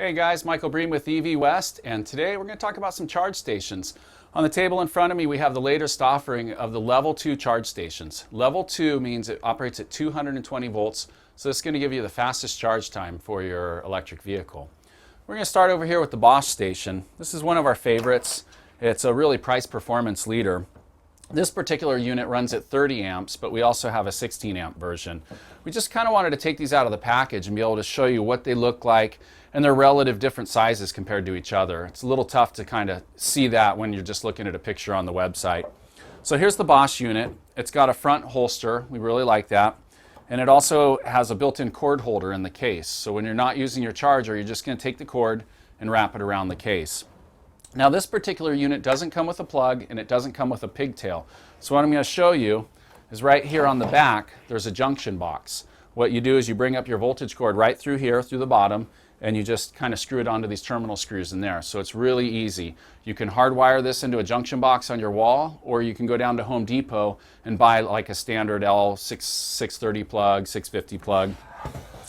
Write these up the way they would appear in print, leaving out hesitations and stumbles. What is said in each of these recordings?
Hey guys, Michael Breen with EV West, and today we're going to talk about some charge stations. On the table in front of me we have the latest offering of the Level 2 charge stations. Level 2 means it operates at 220 volts, so this is going to give you the fastest charge time for your electric vehicle. We're going to start over here with the Bosch station. This is one of our favorites. It's a really price performance leader. This particular unit runs at 30 amps, but we also have a 16 amp version. We just kind of wanted to take these out of the package and be able to show you what they look like and their relative different sizes compared to each other. It's a little tough to kind of see that when you're just looking at a picture on the website. So here's the Bosch unit. It's got a front holster. We really like that. And it also has a built-in cord holder in the case. So when you're not using your charger, you're just going to take the cord and wrap it around the case. Now this particular unit doesn't come with a plug and it doesn't come with a pigtail. So what I'm going to show you is right here on the back there's a junction box. What you do is you bring up your voltage cord right through here, through the bottom, and you just kind of screw it onto these terminal screws in there. So it's really easy. You can hardwire this into a junction box on your wall, or you can go down to Home Depot and buy like a standard L630 plug, 650 plug.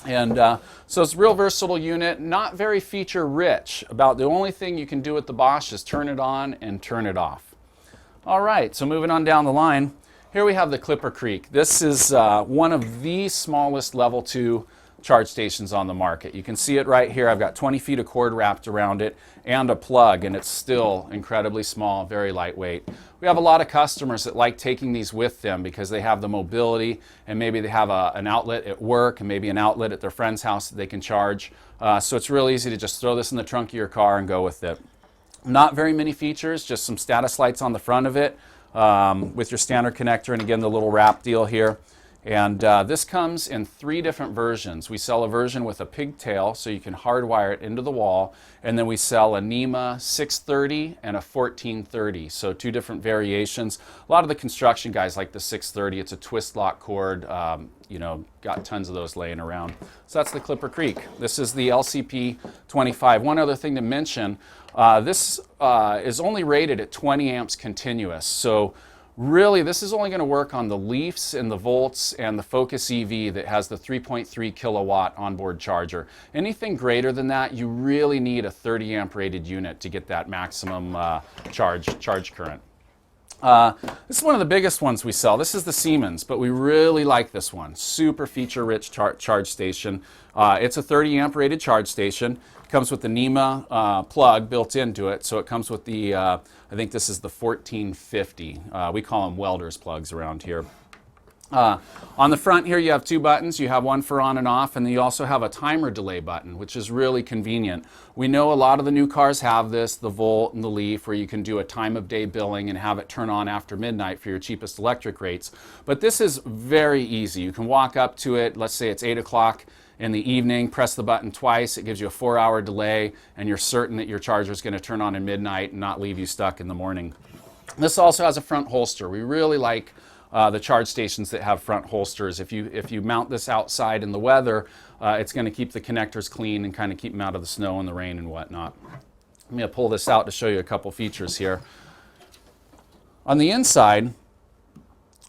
And so it's a real versatile unit, not very feature rich. About the only thing you can do with the Bosch is turn it on and turn it off. All right, so moving on down the line, here we have the Clipper Creek. This is one of the smallest level 2 charge stations on the market. You can see it right here. I've got 20 feet of cord wrapped around it and a plug, and it's still incredibly small, very lightweight. We have a lot of customers that like taking these with them because they have the mobility, and maybe they have an outlet at work and maybe an outlet at their friend's house that they can charge. So it's real easy to just throw this in the trunk of your car and go with it. Not very many features, just some status lights on the front of it with your standard connector, and again the little wrap deal here. And this comes in 3 different versions. We sell a version with a pigtail so you can hardwire it into the wall, and then we sell a NEMA 630 and a 1430, so 2 different variations. A lot of the construction guys like the 630. It's a twist lock cord, you know, got tons of those laying around. So that's the Clipper Creek. This is the LCP 25. One other thing to mention, this is only rated at 20 amps continuous. So really, this is only going to work on the Leafs and the Volts and the Focus EV that has the 3.3 kilowatt onboard charger. Anything greater than that, you really need a 30 amp rated unit to get that maximum charge current. This is one of the biggest ones we sell. This is the Siemens, but we really like this one. Super feature rich charge station. It's a 30 amp rated charge station. It comes with the NEMA plug built into it, so it comes with the, I think this is the 1450. We call them welder's plugs around here. On the front here you have 2 buttons. You have one for on and off, and then you also have a timer delay button, which is really convenient. We know a lot of the new cars have this, the Volt and the Leaf, where you can do a time of day billing and have it turn on after midnight for your cheapest electric rates. But this is very easy. You can walk up to it, let's say it's 8 o'clock in the evening, press the button twice, it gives you a 4-hour delay, and you're certain that your charger is going to turn on at midnight and not leave you stuck in the morning. This also has a front holster. We really like the charge stations that have front holsters. If you mount this outside in the weather, it's going to keep the connectors clean and kind of keep them out of the snow and the rain and whatnot. I'm going to pull this out to show you a couple features here. On the inside,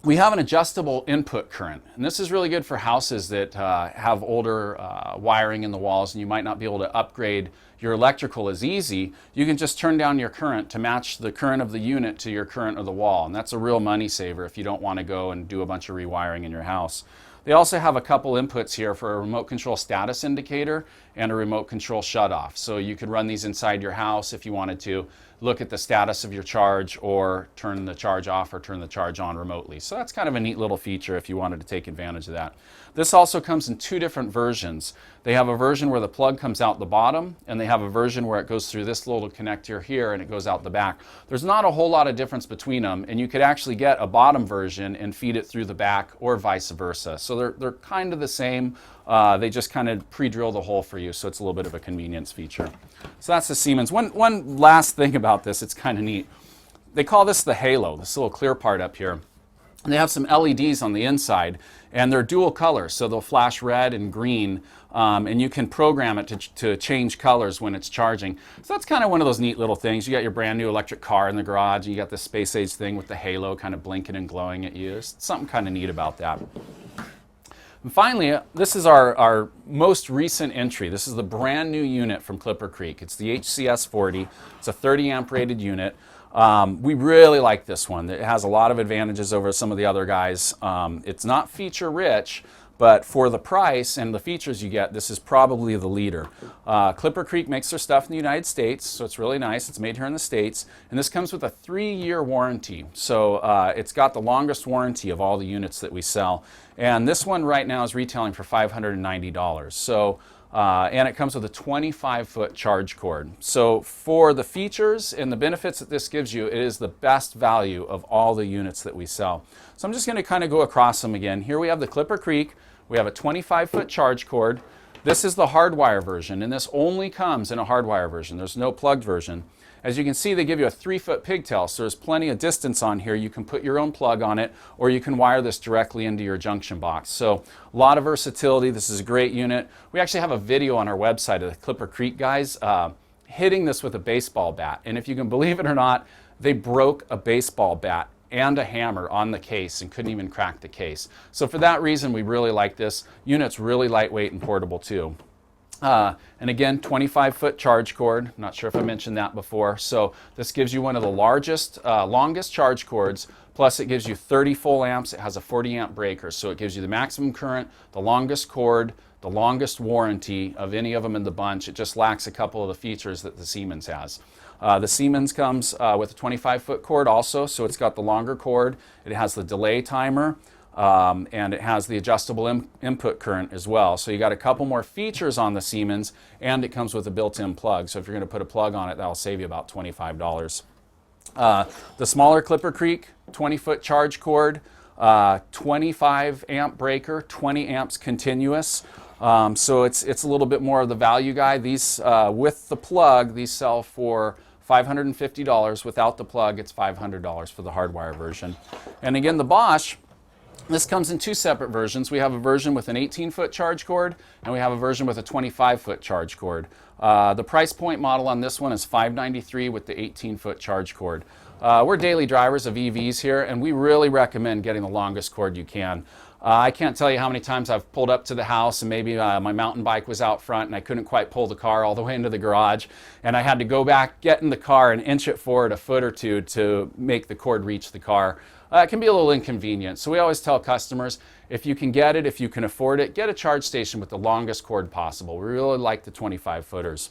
we have an adjustable input current, and this is really good for houses that have older wiring in the walls and you might not be able to upgrade your electrical as easy. You can just turn down your current to match the current of the unit to your current of the wall, and that's a real money saver if you don't want to go and do a bunch of rewiring in your house. They also have a couple inputs here for a remote control status indicator and a remote control shutoff. So you could run these inside your house if you wanted to look at the status of your charge or turn the charge off or turn the charge on remotely. So that's kind of a neat little feature if you wanted to take advantage of that. This also comes in 2 different versions. They have a version where the plug comes out the bottom, and they have a version where it goes through this little connector here and it goes out the back. There's not a whole lot of difference between them, and you could actually get a bottom version and feed it through the back or vice versa. So they're kind of the same. They just kind of pre-drill the hole for you, so it's a little bit of a convenience feature. So that's the Siemens. One last thing about this, it's kind of neat. They call this the halo, this little clear part up here. And they have some LEDs on the inside, and they're dual colors, so they'll flash red and green, and you can program it to change colors when it's charging. So that's kind of one of those neat little things. You got your brand new electric car in the garage, and you got the space age thing with the halo kind of blinking and glowing at you. There's something kind of neat about that. And finally, this is our most recent entry. This is the brand new unit from Clipper Creek. It's the HCS 40. It's a 30 amp rated unit. We really like this one. It has a lot of advantages over some of the other guys. It's not feature rich, but for the price and the features you get, this is probably the leader. Clipper Creek makes their stuff in the United States, so it's really nice. It's made here in the States, and this comes with a 3-year warranty. So it's got the longest warranty of all the units that we sell. And this one right now is retailing for $590. So, and it comes with a 25-foot charge cord. So for the features and the benefits that this gives you, it is the best value of all the units that we sell. So I'm just going to kind of go across them again. Here we have the Clipper Creek. We have a 25-foot charge cord. This is the hardwire version, and this only comes in a hardwire version. There's no plugged version. As you can see, they give you a 3-foot pigtail, so there's plenty of distance on here. You can put your own plug on it, or you can wire this directly into your junction box. So a lot of versatility. This is a great unit. We actually have a video on our website of the Clipper Creek guys hitting this with a baseball bat. And if you can believe it or not, they broke a baseball bat and a hammer on the case and couldn't even crack the case. So for that reason, we really like this. Unit's really lightweight and portable too. And again, 25-foot charge cord. Not sure if I mentioned that before. So this gives you one of the largest, longest charge cords. Plus it gives you 30 full amps. It has a 40 amp breaker. So it gives you the maximum current, the longest cord, the longest warranty of any of them in the bunch. It just lacks a couple of the features that the Siemens has. The Siemens comes with a 25-foot cord also, so it's got the longer cord. It has the delay timer, and it has the adjustable input current as well. So you got a couple more features on the Siemens, and it comes with a built-in plug. So if you're going to put a plug on it, that'll save you about $25. The smaller Clipper Creek, 20-foot charge cord, 25 amp breaker, 20 amps continuous. So it's a little bit more of the value guy. These, with the plug, these sell for $550. Without the plug, it's $500 for the hardwire version. And again, the Bosch, this comes in 2 separate versions. We have a version with an 18-foot charge cord, and we have a version with a 25-foot charge cord. The price point model on this one is $593 with the 18-foot charge cord. We're daily drivers of EVs here, and we really recommend getting the longest cord you can. I can't tell you how many times I've pulled up to the house and maybe my mountain bike was out front and I couldn't quite pull the car all the way into the garage, and I had to go back, get in the car and inch it forward a foot or two to make the cord reach the car. It can be a little inconvenient. So we always tell customers, if you can get it, if you can afford it, get a charge station with the longest cord possible. We really like the 25-footers.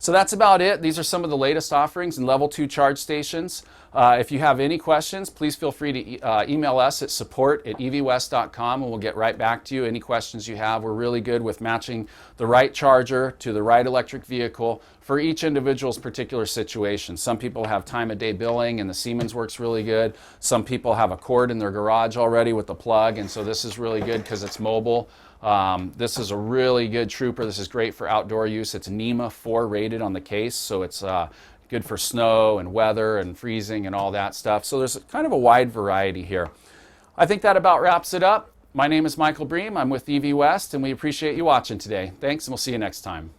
So that's about it. These are some of the latest offerings in level 2 charge stations. If you have any questions, please feel free to email us at support@evwest.com, and we'll get right back to you. Any questions you have, we're really good with matching the right charger to the right electric vehicle for each individual's particular situation. Some people have time of day billing and the Siemens works really good. Some people have a cord in their garage already with the plug, and so this is really good because it's mobile. This is a really good trooper. This is great for outdoor use. It's NEMA 4 rated on the case, so it's good for snow and weather and freezing and all that stuff. So there's kind of a wide variety here. I think that about wraps it up. My name is Michael Bream. I'm with EV West, and we appreciate you watching today. Thanks, and we'll see you next time.